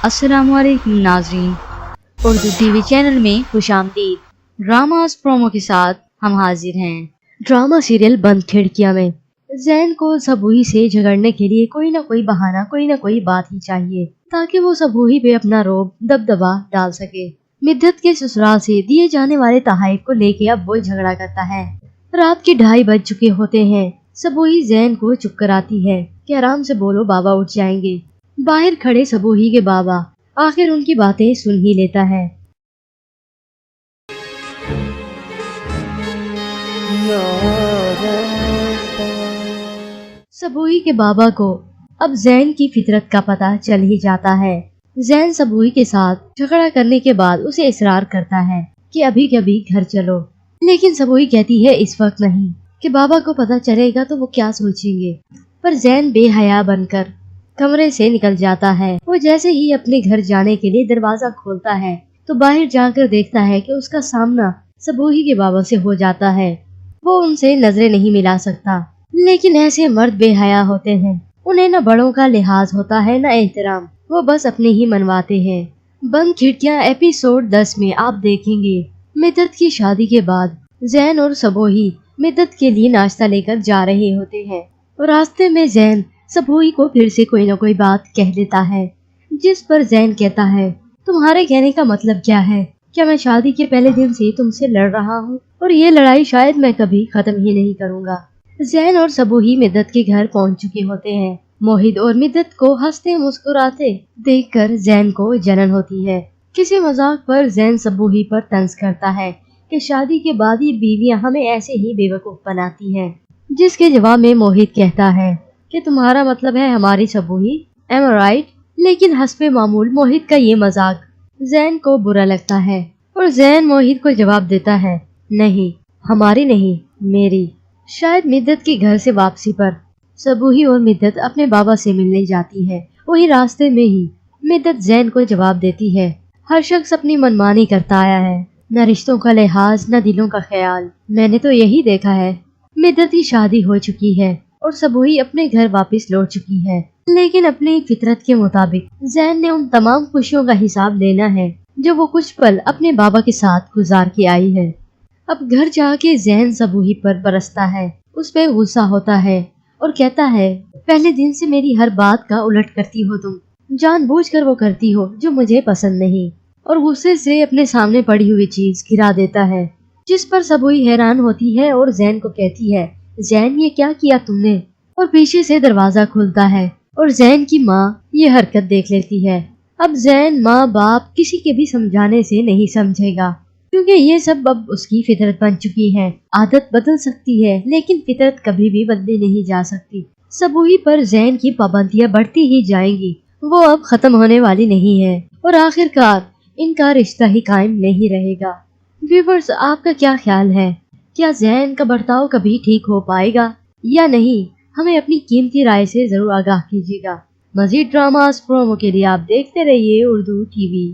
अस्सलाम वालेकुम नाज़रीन, उर्दू टीवी चैनल में खुशामदीद। ड्रामास प्रोमो के साथ हम हाजिर हैं। ड्रामा सीरियल बंद खिड़कियां में जैन को सबूही से झगड़ने के लिए कोई ना कोई बहाना, कोई ना कोई बात ही चाहिए ताकि वो सबूही पे अपना रोब दबदबा डाल सके। मिद्दत के ससुराल से दिए जाने वाले तोहफे को लेके अब वो झगड़ा करता है। रात के 2:30 बज चुके होते हैं। सबूही जैन को चुप कराती है कि आराम से बोलो, बाबा उठ जाएंगे। बाहर खड़े सबूही के बाबा आखिर उनकी बातें सुन ही लेता है। सबूही के बाबा को अब जैन की फितरत का पता चल ही जाता है। जैन सबूही के साथ झगड़ा करने के बाद उसे इसरार करता है कि अभी कभी घर चलो, लेकिन सबूही कहती है इस वक्त नहीं, कि बाबा को पता चलेगा तो वो क्या सोचेंगे। पर जैन बेहया बनकर कमरे से निकल जाता है। वो जैसे ही अपने घर जाने के लिए दरवाजा खोलता है तो बाहर जाकर देखता है कि उसका सामना सबूही के बाबा से हो जाता है। वो उनसे नजरें नहीं मिला सकता, लेकिन ऐसे मर्द बेहया होते हैं, उन्हें न बड़ों का लिहाज होता है न एहतराम, वो बस अपने ही मनवाते हैं। बंद खिड़कियां एपिसोड 10 में आप देखेंगे मिद्दत की शादी के बाद जैन और सबूही मिद्दत के लिए नाश्ता लेकर जा रहे होते हैं और रास्ते में जैन सबूही को फिर से कोई न कोई बात कह देता है, जिस पर जैन कहता है तुम्हारे कहने का मतलब क्या है? क्या मैं शादी के पहले दिन से तुमसे लड़ रहा हूँ और ये लड़ाई शायद मैं कभी खत्म ही नहीं करूँगा। जैन और सबूही मिद्दत के घर पहुँच चुके होते हैं। मोहित और मिद्दत को हंसते मुस्कुराते देखकर जैन को जलन होती है। किसी मजाक पर जैन सबूही पर तंज करता है कि शादी के बाद ये बीवियां हमें ऐसे ही बेवकूफ बनाती हैं, जिसके जवाब में मोहित कहता है कि तुम्हारा मतलब है हमारी सबूही, एम आई राइट? लेकिन हस्बे मामूल मोहित का ये मजाक जैन को बुरा लगता है और जैन मोहित को जवाब देता है नहीं, हमारी नहीं, मेरी। शायद मिद्दत के घर से वापसी पर सबूही और मिद्दत अपने बाबा से मिलने जाती है। वही रास्ते में ही मिद्दत जैन को जवाब देती है हर शख्स अपनी मनमानी करता आया है, न रिश्तों का लिहाज न दिलों का ख्याल। मैंने तो यही देखा है। मिद्दत की शादी हो चुकी है और सबूही अपने घर वापस लौट चुकी है, लेकिन अपनी फितरत के मुताबिक जैन ने उन तमाम खुशियों का हिसाब लेना है जो वो कुछ पल अपने बाबा के साथ गुजार के आई है। अब घर जाके जैन सबूही पर बरसता है, उस पे गुस्सा होता है और कहता है पहले दिन से मेरी हर बात का उलट करती हो तुम, जानबूझकर वो करती हो जो मुझे पसंद नहीं, और गुस्से से अपने सामने पड़ी हुई चीज गिरा देता है, जिस पर सबूही हैरान होती है और जैन को कहती है जैन ये क्या किया तुमने? और पीछे से दरवाजा खुलता है और जैन की माँ ये हरकत देख लेती है। अब जैन माँ बाप किसी के भी समझाने से नहीं समझेगा, क्योंकि ये सब अब उसकी फितरत बन चुकी है। आदत बदल सकती है लेकिन फितरत कभी भी बदली नहीं जा सकती। सबूही पर जैन की पाबंदियां बढ़ती ही जाएंगी, वो अब खत्म होने वाली नहीं है और आखिरकार इनका रिश्ता ही कायम नहीं रहेगा। व्यूअर्स, आपका क्या ख्याल है? क्या जैन का बर्ताव कभी ठीक हो पाएगा या नहीं? हमें अपनी कीमती राय से जरूर आगाह कीजिएगा। मजीद ड्रामास प्रोमो के लिए आप देखते रहिए उर्दू टीवी।